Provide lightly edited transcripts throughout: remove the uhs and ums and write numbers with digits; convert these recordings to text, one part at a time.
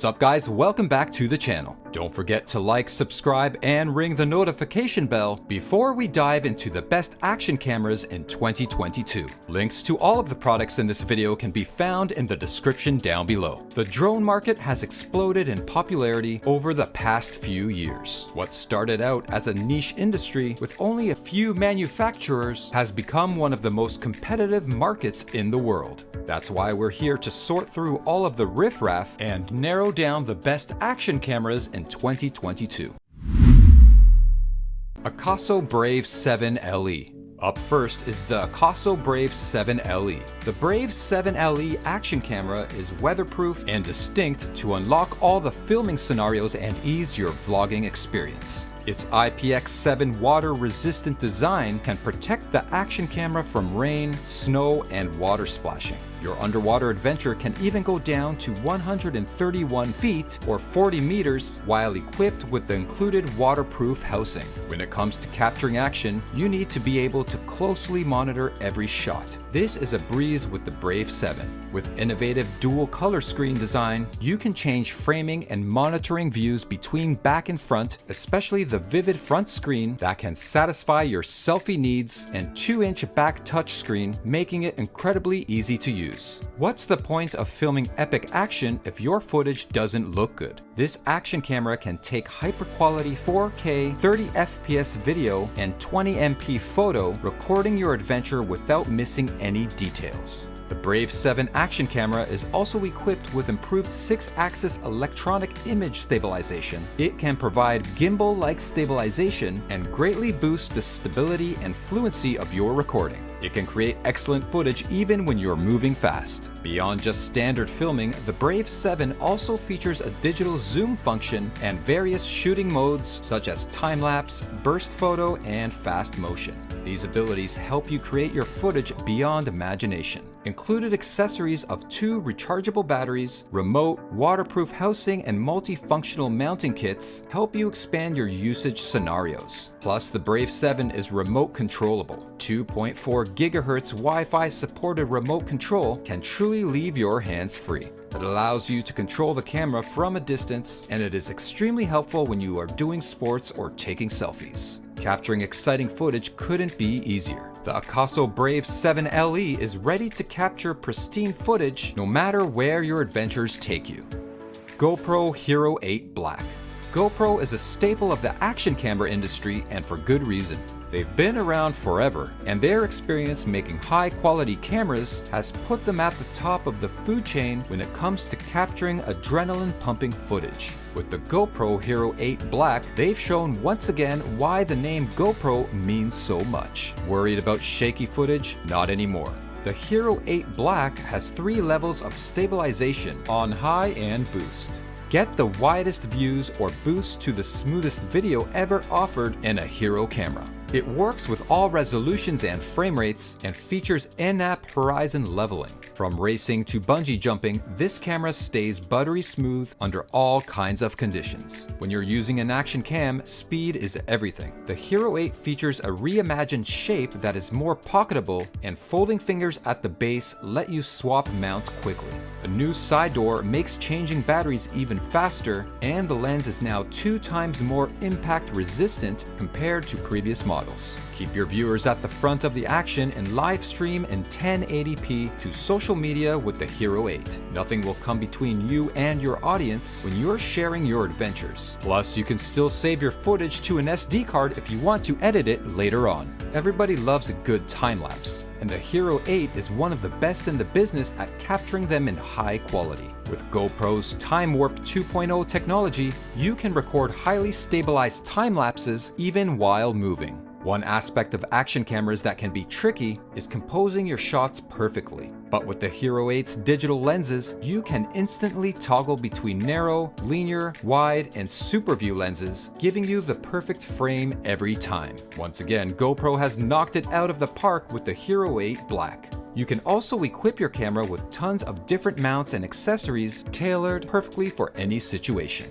What's up guys, welcome back to the channel. Don't forget to like, subscribe, and ring the notification bell before we dive into the best action cameras in 2022. Links to all of the products in this video can be found in the description down below. The drone market has exploded in popularity over the past few years. What started out as a niche industry with only a few manufacturers has become one of the most competitive markets in the world. That's why we're here to sort through all of the riffraff and narrow down the best action cameras in 2022. Akaso Brave 7 LE. Up first is the Akaso Brave 7 LE. The Brave 7 LE action camera is weatherproof and distinct to unlock all the filming scenarios and ease your vlogging experience. Its IPX7 water-resistant design can protect the action camera from rain, snow, and water splashing. Your underwater adventure can even go down to 131 feet or 40 meters while equipped with the included waterproof housing. When it comes to capturing action, you need to be able to closely monitor every shot. This is a breeze with the Brave 7. With innovative dual color screen design, you can change framing and monitoring views between back and front, especially the vivid front screen that can satisfy your selfie needs, and 2-inch back touchscreen, making it incredibly easy to use. What's the point of filming epic action if your footage doesn't look good? This action camera can take hyper quality 4K 30 FPS video and 20 MP photo, recording your adventure without missing any details. The Brave 7 action camera is also equipped with improved 6-axis electronic image stabilization. It can provide gimbal-like stabilization and greatly boost the stability and fluency of your recording. It can create excellent footage even when you're moving fast. Beyond just standard filming, the Brave 7 also features a digital zoom function and various shooting modes such as time-lapse, burst photo, and fast motion. These abilities help you create your footage beyond imagination. Included accessories of 2 rechargeable batteries, remote, waterproof housing, and multifunctional mounting kits help you expand your usage scenarios. Plus, the Brave 7 is remote controllable. 2.4 GHz Wi-Fi supported remote control can truly leave your hands free. It allows you to control the camera from a distance, and it is extremely helpful when you are doing sports or taking selfies. Capturing exciting footage couldn't be easier. The Akaso Brave 7 LE is ready to capture pristine footage no matter where your adventures take you. GoPro Hero 8 Black. GoPro is a staple of the action camera industry, and for good reason. They've been around forever, and their experience making high-quality cameras has put them at the top of the food chain when it comes to capturing adrenaline-pumping footage. With the GoPro Hero 8 Black, they've shown once again why the name GoPro means so much. Worried about shaky footage? Not anymore. The Hero 8 Black has 3 levels of stabilization: on, high, and boost. Get the widest views or boost to the smoothest video ever offered in a Hero camera. It works with all resolutions and frame rates and features in-app horizon leveling. From racing to bungee jumping, this camera stays buttery smooth under all kinds of conditions. When you're using an action cam, speed is everything. The Hero 8 features a reimagined shape that is more pocketable, and folding fingers at the base let you swap mounts quickly. A new side door makes changing batteries even faster, and the lens is now 2 times more impact resistant compared to previous models. Keep your viewers at the front of the action and live stream in 1080p to social media with the Hero 8. Nothing will come between you and your audience when you're sharing your adventures. Plus, you can still save your footage to an SD card if you want to edit it later on. Everybody loves a good time-lapse, and the Hero 8 is one of the best in the business at capturing them in high quality. With GoPro's Time Warp 2.0 technology, you can record highly stabilized time lapses even while moving. One aspect of action cameras that can be tricky is composing your shots perfectly. But with the Hero 8's digital lenses, you can instantly toggle between narrow, linear, wide, and super view lenses, giving you the perfect frame every time. Once again, GoPro has knocked it out of the park with the Hero 8 Black. You can also equip your camera with tons of different mounts and accessories tailored perfectly for any situation.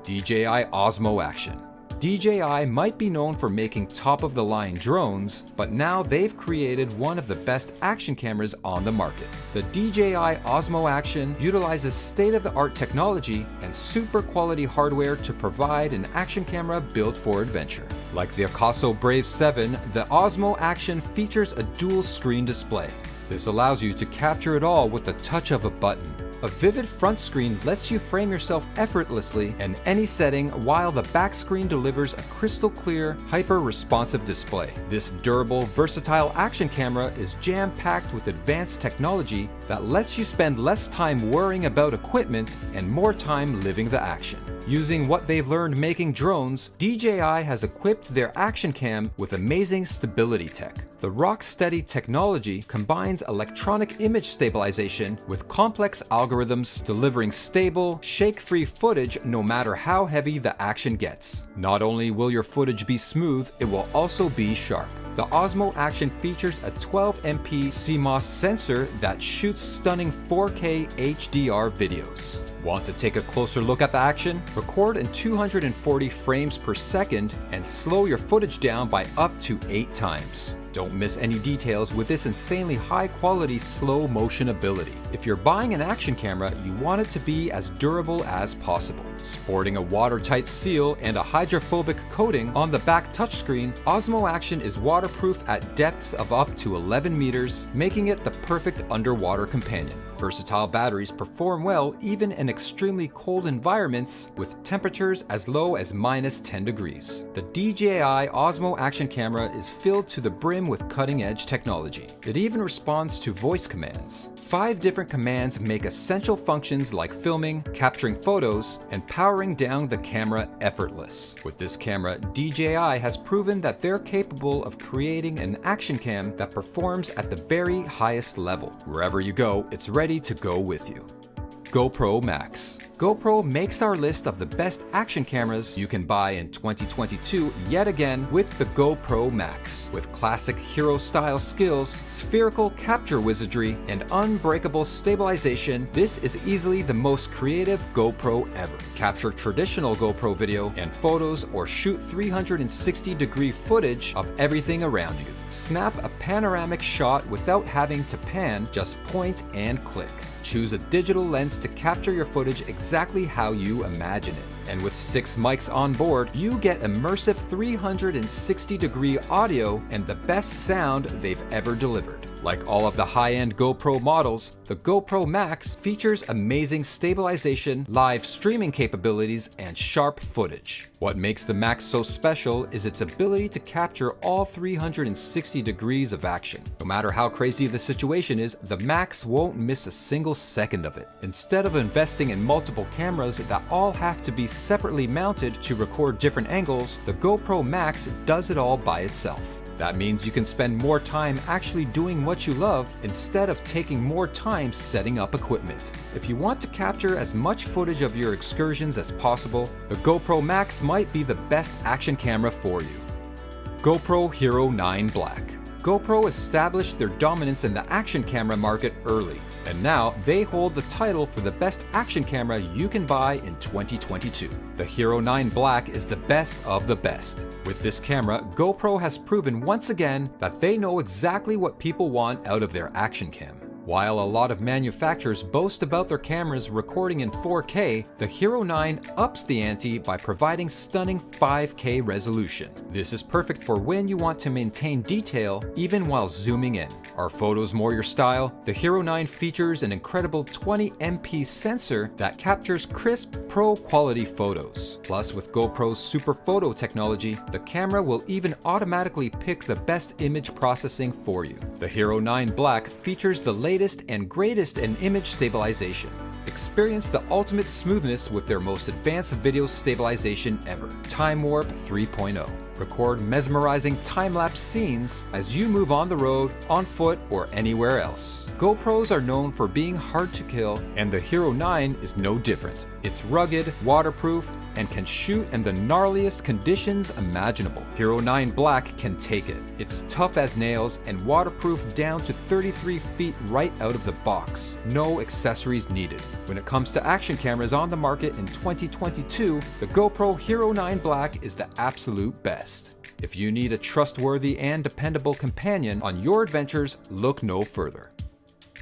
DJI Osmo Action. DJI might be known for making top-of-the-line drones, but now they've created one of the best action cameras on the market. The DJI Osmo Action utilizes state-of-the-art technology and super quality hardware to provide an action camera built for adventure. Like the Akaso Brave 7, the Osmo Action features a dual screen display. This allows you to capture it all with the touch of a button. A vivid front screen lets you frame yourself effortlessly in any setting, while the back screen delivers a crystal clear, hyper-responsive display. This durable, versatile action camera is jam-packed with advanced technology that lets you spend less time worrying about equipment and more time living the action. Using what they've learned making drones, DJI has equipped their action cam with amazing stability tech. The Rocksteady technology combines electronic image stabilization with complex algorithms, delivering stable, shake-free footage no matter how heavy the action gets. Not only will your footage be smooth, it will also be sharp. The Osmo Action features a 12MP CMOS sensor that shoots stunning 4K HDR videos. Want to take a closer look at the action? Record in 240 frames per second and slow your footage down by up to 8 times. Don't miss any details with this insanely high quality slow motion ability. If you're buying an action camera, you want it to be as durable as possible. Sporting a watertight seal and a hydrophobic coating on the back touchscreen, Osmo Action is waterproof at depths of up to 11 meters, making it the perfect underwater companion. Versatile batteries perform well even in extremely cold environments with temperatures as low as -10 degrees. The DJI Osmo Action camera is filled to the brim with cutting-edge technology. It even responds to voice commands. 5 different commands make essential functions like filming, capturing photos, and powering down the camera effortless. With this camera, DJI has proven that they're capable of creating an action cam that performs at the very highest level. Wherever you go, it's ready to go with you. GoPro Max. GoPro makes our list of the best action cameras you can buy in 2022 yet again with the GoPro Max. With classic hero-style skills, spherical capture wizardry, and unbreakable stabilization, this is easily the most creative GoPro ever. Capture traditional GoPro video and photos or shoot 360-degree footage of everything around you. Snap a panoramic shot without having to pan, just point and click. Choose a digital lens to capture your footage exactly how you imagine it. And with 6 mics on board, you get immersive 360-degree audio and the best sound they've ever delivered. Like all of the high-end GoPro models, the GoPro Max features amazing stabilization, live streaming capabilities, and sharp footage. What makes the Max so special is its ability to capture all 360 degrees of action. No matter how crazy the situation is, the Max won't miss a single second of it. Instead of investing in multiple cameras that all have to be separately mounted to record different angles, the GoPro Max does it all by itself. That means you can spend more time actually doing what you love instead of taking more time setting up equipment. If you want to capture as much footage of your excursions as possible, the GoPro Max might be the best action camera for you. GoPro Hero 9 Black. GoPro established their dominance in the action camera market early, and now they hold the title for the best action camera you can buy in 2022. The Hero 9 Black is the best of the best. With this camera, GoPro has proven once again that they know exactly what people want out of their action cam. While a lot of manufacturers boast about their cameras recording in 4K, the Hero 9 ups the ante by providing stunning 5K resolution. This is perfect for when you want to maintain detail even while zooming in. Are photos more your style? The Hero 9 features an incredible 20MP sensor that captures crisp, pro-quality photos. Plus, with GoPro's Super Photo technology, the camera will even automatically pick the best image processing for you. The Hero 9 Black features the latest and greatest in image stabilization. Experience the ultimate smoothness with their most advanced video stabilization ever, Time Warp 3.0. record mesmerizing time-lapse scenes as you move on the road, on foot, or anywhere else. GoPros are known for being hard to kill, and the Hero 9 is no different. It's rugged, waterproof, and can shoot in the gnarliest conditions imaginable. Hero 9 Black can take it. It's tough as nails and waterproof down to 33 feet right out of the box. No accessories needed. When it comes to action cameras on the market in 2022, the GoPro Hero 9 Black is the absolute best. If you need a trustworthy and dependable companion on your adventures, look no further.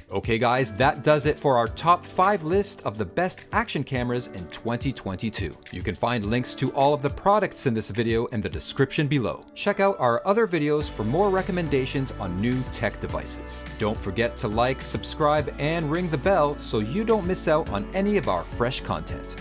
Okay guys, that does it for our top 5 list of the best action cameras in 2022. You can find links to all of the products in this video in the description below. Check out our other videos for more recommendations on new tech devices. Don't forget to like, subscribe, and ring the bell so you don't miss out on any of our fresh content.